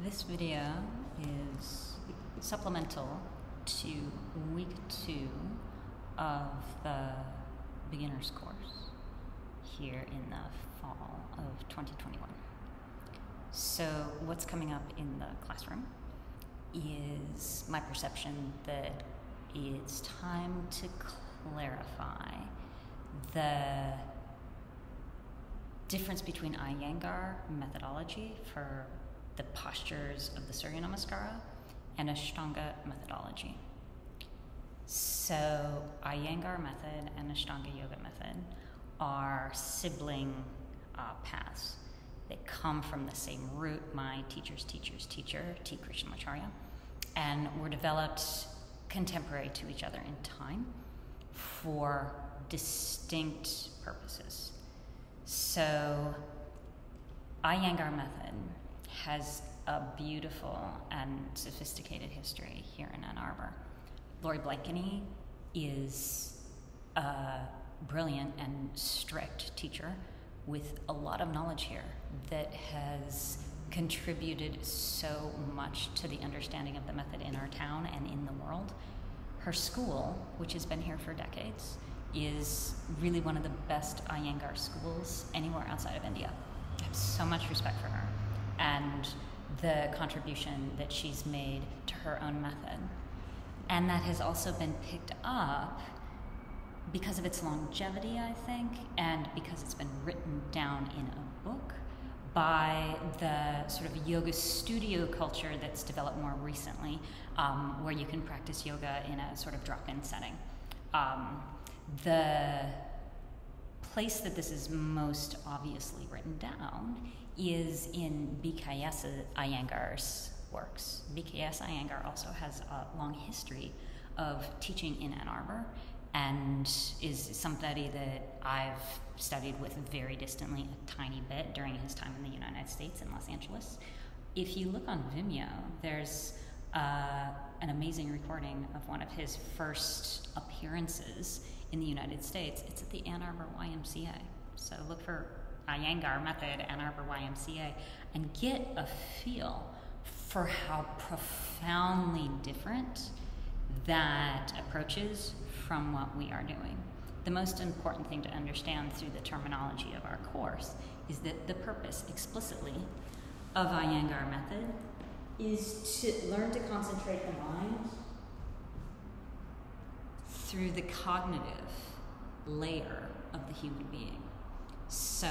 This video is supplemental to week 2 of the beginner's course here in the fall of 2021. So what's coming up in the classroom is my perception that it's time to clarify the difference between Iyengar methodology for the postures of the Surya Namaskara and Ashtanga methodology. So Iyengar method and Ashtanga yoga method are sibling paths. They come from the same root, my teacher's teacher's teacher, T. Krishnamacharya, and were developed contemporary to each other in time for distinct purposes. So Iyengar method has a beautiful and sophisticated history here in Ann Arbor. Lori Blankeny is a brilliant and strict teacher with a lot of knowledge here that has contributed so much to the understanding of the method in our town and in the world. Her school, which has been here for decades, is really one of the best Iyengar schools anywhere outside of India. I have so much respect for her and the contribution that she's made to her own method. And that has also been picked up because of its longevity, I think, and because it's been written down in a book by the sort of yoga studio culture that's developed more recently, where you can practice yoga in a sort of drop-in setting. The place that this is most obviously written down is in BKS Iyengar's works. BKS Iyengar also has a long history of teaching in Ann Arbor and is somebody that I've studied with very distantly a tiny bit during his time in the United States in Los Angeles. If you look on Vimeo, there's an amazing recording of one of his first appearances in the United States. It's at the Ann Arbor YMCA. So look for Iyengar Method, Ann Arbor YMCA, and get a feel for how profoundly different that approach is from what we are doing. The most important thing to understand through the terminology of our course is that the purpose explicitly of Iyengar Method is to learn to concentrate the mind through the cognitive layer of the human being. So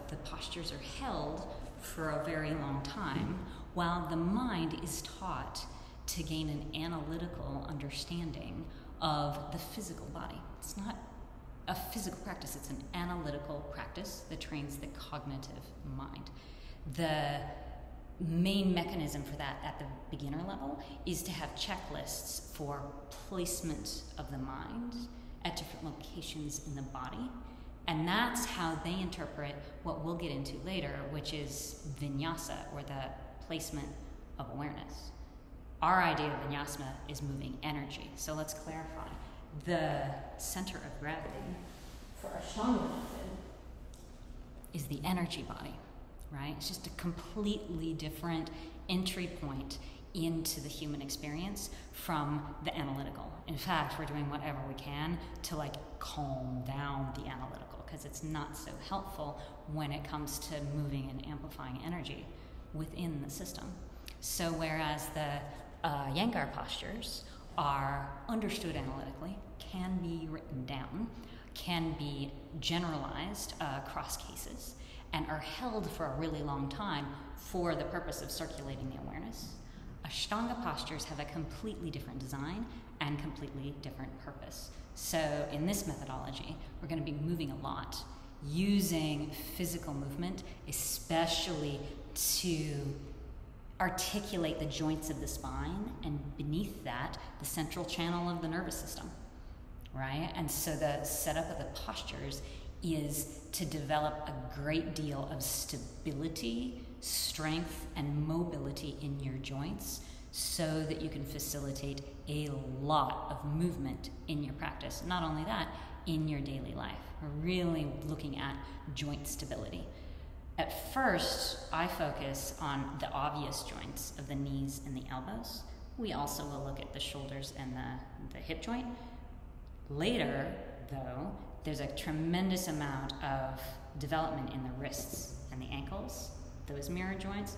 the postures are held for a very long time while the mind is taught to gain an analytical understanding of the physical body. It's not a physical practice, it's an analytical practice that trains the cognitive mind. The main mechanism for that at the beginner level is to have checklists for placement of the mind at different locations in the body. And that's how they interpret what we'll get into later, which is vinyasa, or the placement of awareness. Our idea of vinyasa is moving energy. So let's clarify. The center of gravity for Ashtanga method is the energy body, right? It's just a completely different entry point into the human experience from the analytical. In fact, we're doing whatever we can to calm down the analytical, because it's not so helpful when it comes to moving and amplifying energy within the system. So whereas the Iyengar postures are understood analytically, can be written down, can be generalized across cases, and are held for a really long time for the purpose of circulating the awareness, Ashtanga postures have a completely different design and completely different purpose. So in this methodology, we're going to be moving a lot, using physical movement, especially to articulate the joints of the spine, and beneath that, the central channel of the nervous system, right? And so the setup of the postures is to develop a great deal of stability, strength, and mobility in your joints so that you can facilitate a lot of movement in your practice. Not only that, in your daily life. We're really looking at joint stability. At first, I focus on the obvious joints of the knees and the elbows. We also will look at the shoulders and the hip joint. Later, though, there's a tremendous amount of development in the wrists and the ankles, those mirror joints,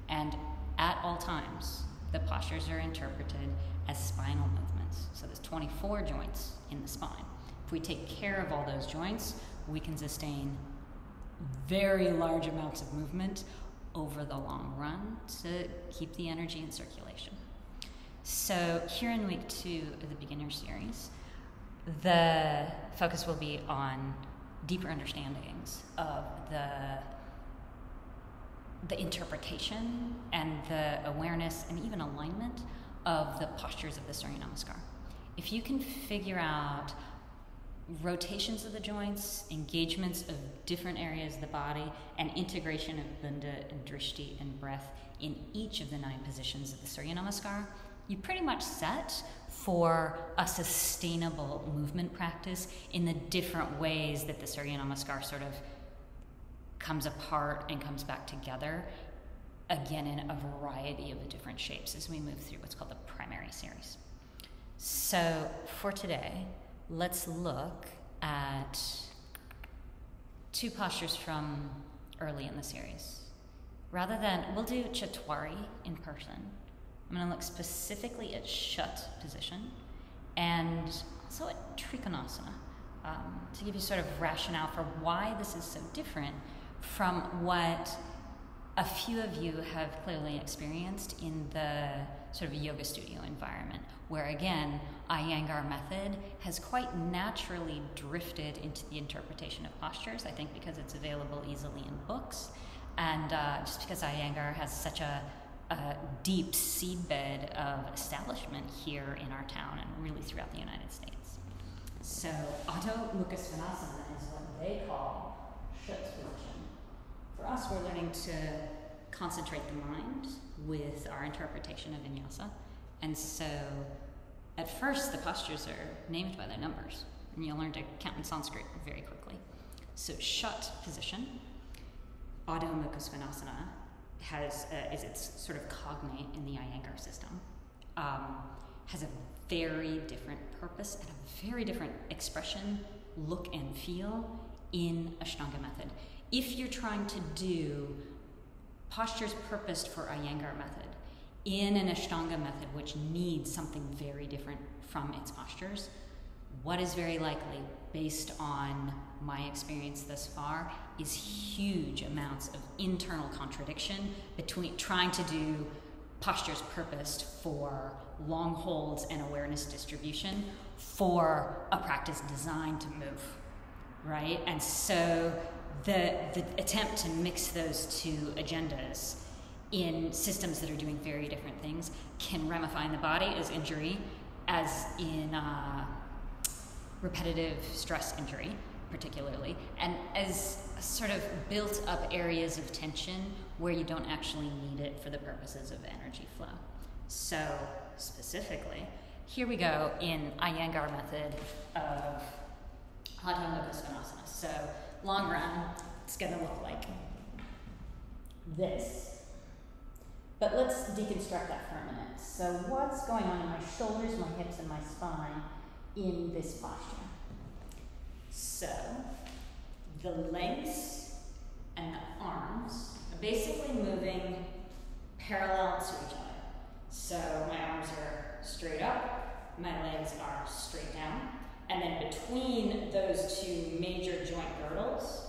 and at all times, the postures are interpreted as spinal movements. So there's 24 joints in the spine. If we take care of all those joints, we can sustain very large amounts of movement over the long run to keep the energy in circulation. So here in week 2 of the beginner series, the focus will be on deeper understandings of the interpretation and the awareness and even alignment of the postures of the Surya Namaskar. If you can figure out rotations of the joints, engagements of different areas of the body, and integration of bandha and drishti and breath in each of the 9 positions of the Surya Namaskar, you pretty much set for a sustainable movement practice in the different ways that the Surya Namaskar sort of comes apart and comes back together, again in a variety of the different shapes as we move through what's called the primary series. So for today, let's look at 2 postures from early in the series. Rather than, we'll do Chatwari in person. I'm going to look specifically at Shat position and also at Trikonasana to give you sort of rationale for why this is so different from what a few of you have clearly experienced in the sort of yoga studio environment, where again, Iyengar Method has quite naturally drifted into the interpretation of postures, I think because it's available easily in books, and just because Iyengar has such a deep seedbed of establishment here in our town and really throughout the United States. So Adho Mukha Svanasana is what they call Shat position. For us, we're learning to concentrate the mind with our interpretation of vinyasa. And so at first, the postures are named by their numbers, and you'll learn to count in Sanskrit very quickly. So Shat position, Adho Mukha Svanasana, is its sort of cognate in the Iyengar system, has a very different purpose and a very different expression, look and feel in Ashtanga method. If you're trying to do postures purposed for Iyengar method in an Ashtanga method which needs something very different from its postures, what is very likely, based on my experience thus far, is huge amounts of internal contradiction between trying to do postures purposed for long holds and awareness distribution for a practice designed to move, right? And so the attempt to mix those 2 agendas in systems that are doing very different things can ramify in the body as injury, as in repetitive stress injury, particularly, and as sort of built up areas of tension where you don't actually need it for the purposes of energy flow. So specifically, here we go in Iyengar method of Adho Mukha Svanasana. So long run, it's going to look like this. But let's deconstruct that for a minute. So what's going on in my shoulders, my hips, and my spine in this posture? So the legs and the arms are basically moving parallel to each other. So my arms are straight up, my legs are straight down, and then between those 2 major joint girdles,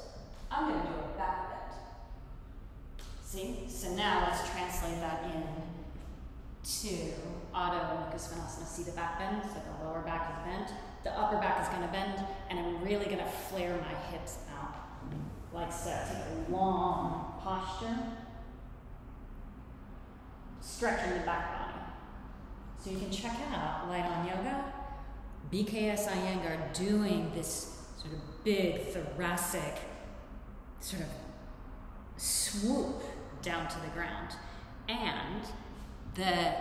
I'm going to do a back bend. See? So now let's translate that in to Adho Mukha Svanasana. See the back bend? So the lower back is bent, the upper back is going to bend, and I'm really going to flare my hips out like so. Take a long posture, stretching the back body. So you can check out Light on Yoga, BKS Iyengar doing this sort of big thoracic sort of swoop down to the ground. And the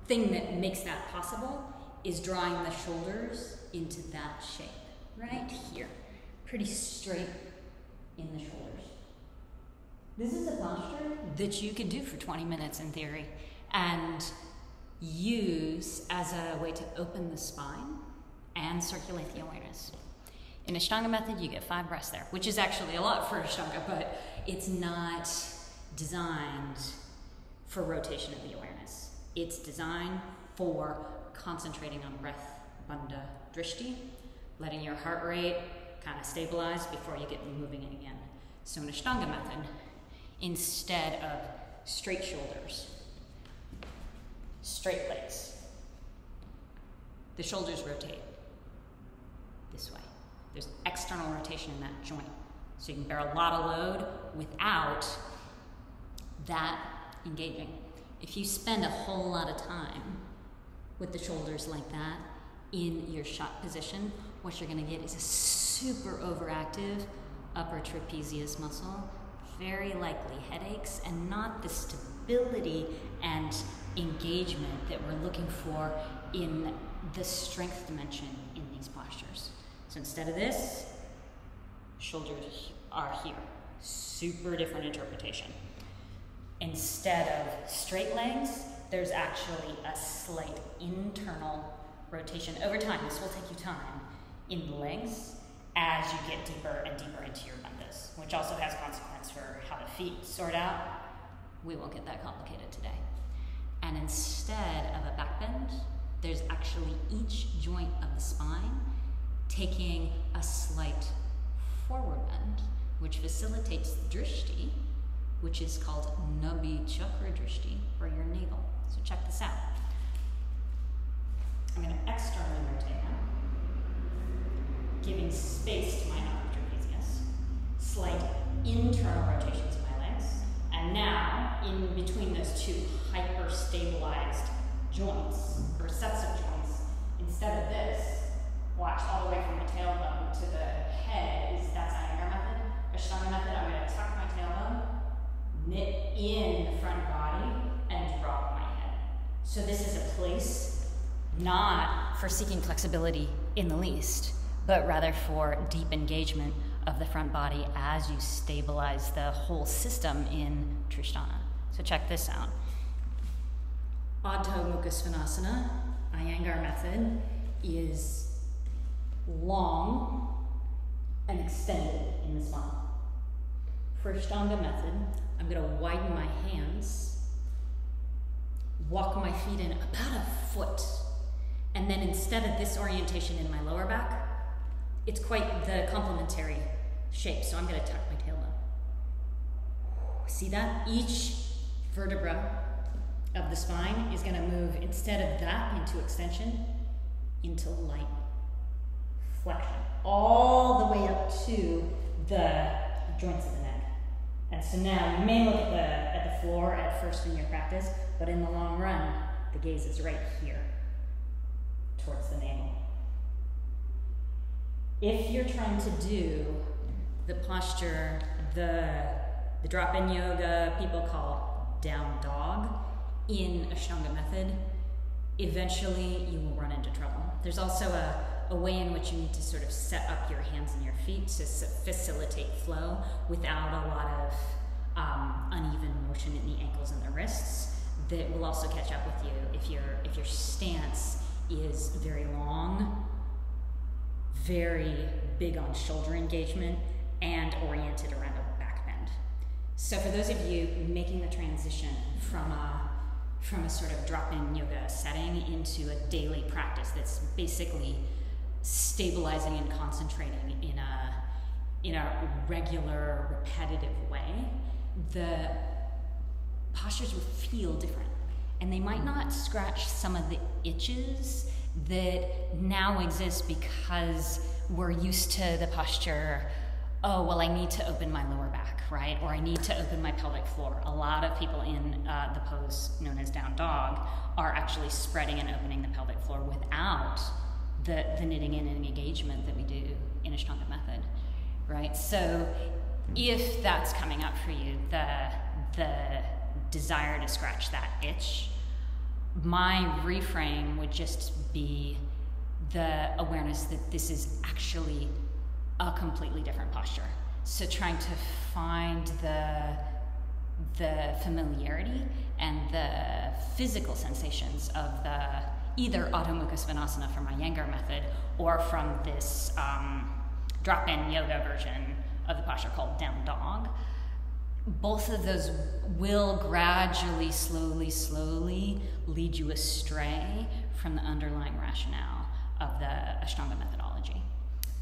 thing that makes that possible is drawing the shoulders into that shape, right here. Pretty straight in the shoulders. This is a posture that you could do for 20 minutes in theory and use as a way to open the spine and circulate the awareness. In Ashtanga method, you get 5 breaths there, which is actually a lot for Ashtanga, but it's not designed for rotation of the awareness. It's designed for concentrating on breath, bandha, drishti, letting your heart rate kind of stabilize before you get moving it again. So in Ashtanga method, instead of straight shoulders, straight legs, the shoulders rotate this way. There's external rotation in that joint. So you can bear a lot of load without that engaging. If you spend a whole lot of time with the shoulders like that in your shot position, what you're gonna get is a super overactive upper trapezius muscle, very likely headaches, and not the stability and engagement that we're looking for in the strength dimension in these postures. So instead of this, shoulders are here. Super different interpretation. Instead of straight legs, there's actually a slight internal rotation. Over time, this will take you time in the legs as you get deeper and deeper into your bandhas, which also has consequence for how the feet sort out. We won't get that complicated today. And instead of a back bend, there's actually each joint of the spine taking a slight forward bend, which facilitates the drishti, which is called Nabhi Chakra Drishti, or your navel. So check this out. I'm going to externally rotate now, giving space to my upper trapezius, slight internal rotations of my legs, and now in between those two hyper-stabilized joints, or sets of joints, instead of this, watch all the way from the tailbone to the head, that's Iyengar Method. Ashtanga Method, I'm going to tuck my tailbone, knit in the front body, and drop my head. So this is a place not for seeking flexibility in the least, but rather for deep engagement of the front body as you stabilize the whole system in Trishthana. So check this out. Adho Mukha Svanasana, Iyengar Method, is long and extended in the spine. For Ashtanga Method, I'm going to widen my hands, walk my feet in about a foot, and then instead of this orientation in my lower back, it's quite the complementary shape, so I'm going to tuck my tailbone. See that? Each vertebra of the spine is going to move, instead of that into extension, into light flexion, all the way up to the joints of the neck. And so now you may look at the floor at first in your practice, but in the long run, the gaze is right here, towards the navel. If you're trying to do the posture, the drop-in yoga people call down dog in Ashtanga Method, eventually you will run into trouble. There's also a way in which you need to sort of set up your hands and your feet to facilitate flow without a lot of uneven motion in the ankles and the wrists that will also catch up with you if your stance is very long, very big on shoulder engagement, and oriented around a back bend. So for those of you making the transition from a sort of drop-in yoga setting into a daily practice that's basically stabilizing and concentrating in a regular, repetitive way, the postures will feel different. And they might not scratch some of the itches that now exist because we're used to the posture, oh, well, I need to open my lower back, right? Or I need to open my pelvic floor. A lot of people in the pose known as down dog are actually spreading and opening the pelvic floor without the knitting in and engagement that we do in Ashtanga Method, right? So if that's coming up for you, the desire to scratch that itch, my reframe would just be the awareness that this is actually a completely different posture. So trying to find the familiarity and the physical sensations of the either Adho Mukha Svanasana from Iyengar Method or from this drop-in yoga version of the posture called Down Dog. Both of those will gradually, slowly lead you astray from the underlying rationale of the Ashtanga methodology,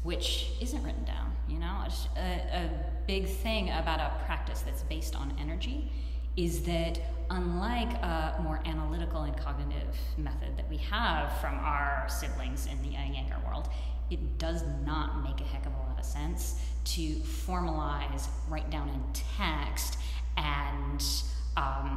which isn't written down. A big thing about a practice that's based on energy is that unlike a more analytical and cognitive method that we have from our siblings in the Iyengar world, it does not make a heck of a lot of sense to formalize, write down in text, and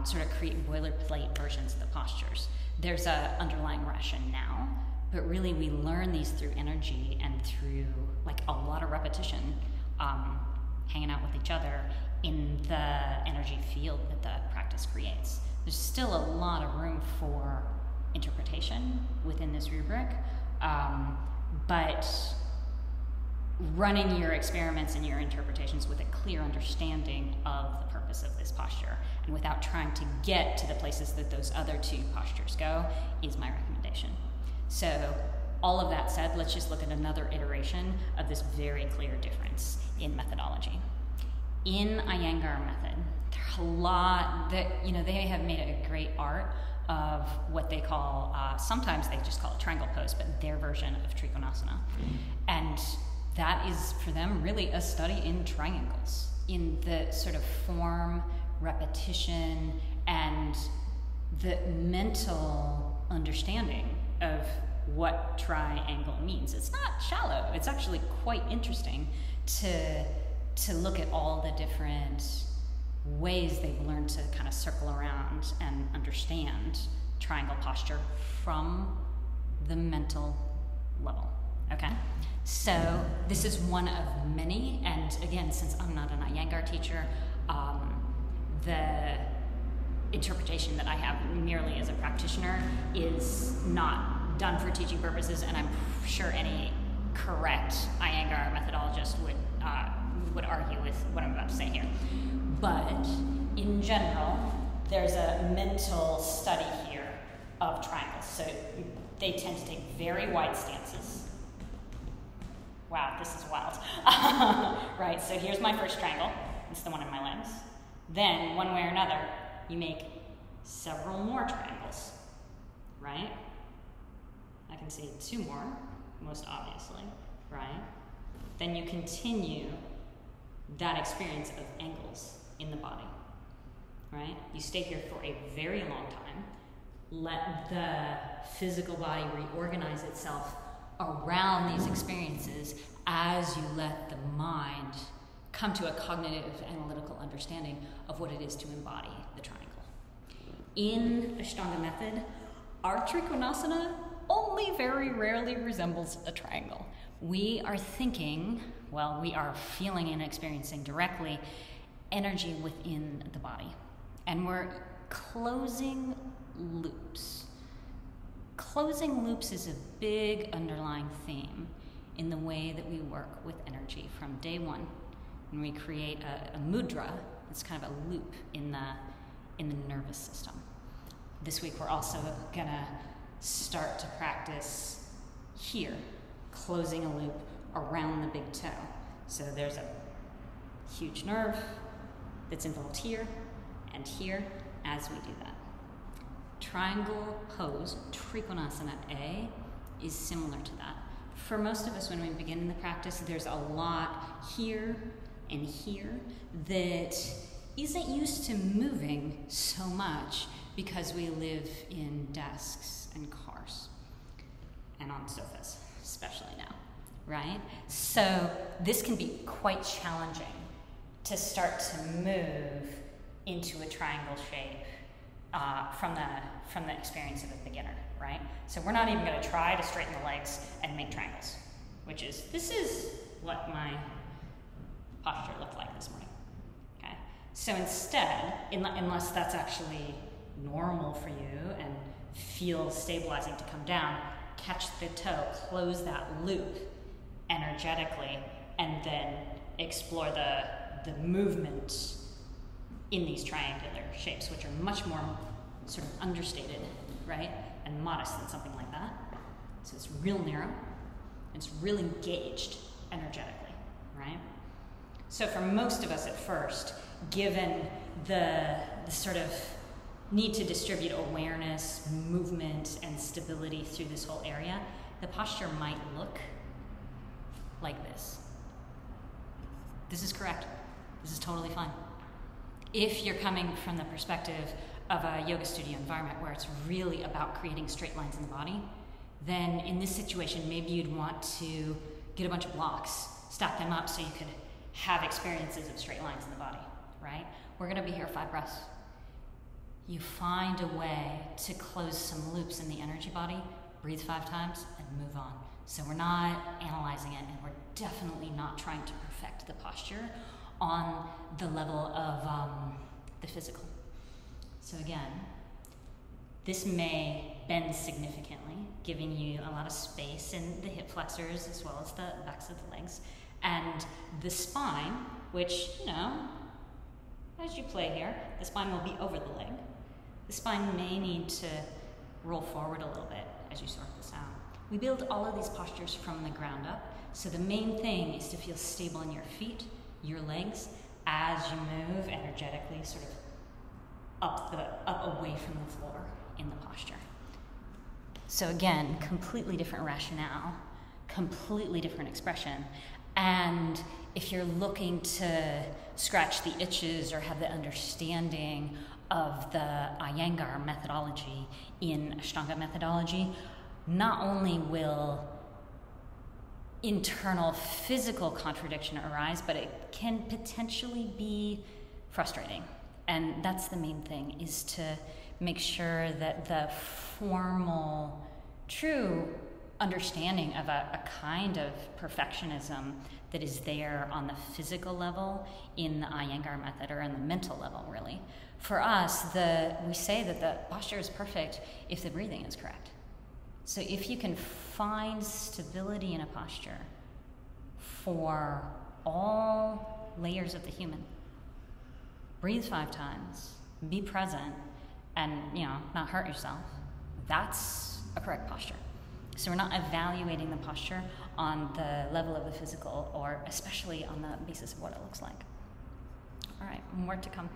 sort of create boilerplate versions of the postures. There's an underlying rationale, but really we learn these through energy and through like a lot of repetition, hanging out with each other in the energy field that the practice creates. There's still a lot of room for interpretation within this rubric, but running your experiments and your interpretations with a clear understanding of the purpose of this posture and without trying to get to the places that those other two postures go is my recommendation. So all of that said, let's just look at another iteration of this very clear difference in methodology. In Iyengar Method, there's a lot that, they have made a great art of what they call, sometimes they just call it triangle pose, but their version of Trikonasana. And that is for them really a study in triangles, in the sort of form, repetition, and the mental understanding of what triangle means. It's not shallow, it's actually quite interesting to look at all the different ways they've learned to kind of circle around and understand triangle posture from the mental level, okay? So this is one of many, and again, since I'm not an Iyengar teacher, the interpretation that I have merely as a practitioner is not done for teaching purposes, and I'm sure any correct Iyengar methodologist would argue with what I'm about to say here. But in general, there's a mental study here of triangles. So they tend to take very wide stances. Wow, this is wild. Right, so here's my first triangle. It's the one in my legs. Then, one way or another, you make several more triangles, right? I can see two more, most obviously, right? Then you continue that experience of angles in the body, right? You stay here for a very long time. Let the physical body reorganize itself around these experiences as you let the mind come to a cognitive, analytical understanding of what it is to embody the triangle. In Ashtanga Method, our Trikonasana only very rarely resembles a triangle. We are thinking, we are feeling and experiencing directly energy within the body. And we're closing loops. Closing loops is a big underlying theme in the way that we work with energy from day one. When we create a mudra, it's kind of a loop in the nervous system. This week we're also gonna start to practice here, closing a loop around the big toe. So there's a huge nerve that's involved here and here as we do that. Triangle pose, Trikonasana A, is similar to that. For most of us, when we begin in the practice, there's a lot here and here that isn't used to moving so much because we live in desks and cars and on sofas, especially now, right? So this can be quite challenging to start to move into a triangle shape from the experience of a beginner, right? So we're not even going to try to straighten the legs and make triangles, this is what my posture looked like this morning, okay? So instead, unless that's actually normal for you and feels stabilizing to come down, catch the toe, close that loop energetically, and then explore the movement in these triangular shapes, which are much more sort of understated, right, and modest than something like that. So it's real narrow, and it's real engaged energetically, right? So for most of us at first, given the sort of need to distribute awareness, movement, and stability through this whole area, the posture might look like this. This is correct. This is totally fine. If you're coming from the perspective of a yoga studio environment where it's really about creating straight lines in the body, then in this situation, maybe you'd want to get a bunch of blocks, stack them up so you could have experiences of straight lines in the body, right? We're gonna be here 5 breaths. You find a way to close some loops in the energy body, breathe 5 times, and move on. So we're not analyzing it, and we're definitely not trying to perfect the posture on the level of the physical. So again, this may bend significantly, giving you a lot of space in the hip flexors as well as the backs of the legs. And the spine, which, you know, as you play here, the spine will be over the leg. The spine may need to roll forward a little bit as you sort this out. We build all of these postures from the ground up, so the main thing is to feel stable in your feet, your legs, as you move energetically sort of up away from the floor in the posture. So again, completely different rationale, completely different expression. And if you're looking to scratch the itches or have the understanding of the Iyengar methodology in Ashtanga methodology, not only will internal physical contradiction arise, but it can potentially be frustrating. And that's the main thing, is to make sure that the formal, true understanding of a kind of perfectionism that is there on the physical level in the Iyengar method, or on the mental level, really. For us, we say that the posture is perfect if the breathing is correct. So if you can find stability in a posture for all layers of the human, breathe 5 times, be present, and not hurt yourself, that's a correct posture. So we're not evaluating the posture on the level of the physical, or especially on the basis of what it looks like. All right, more to come.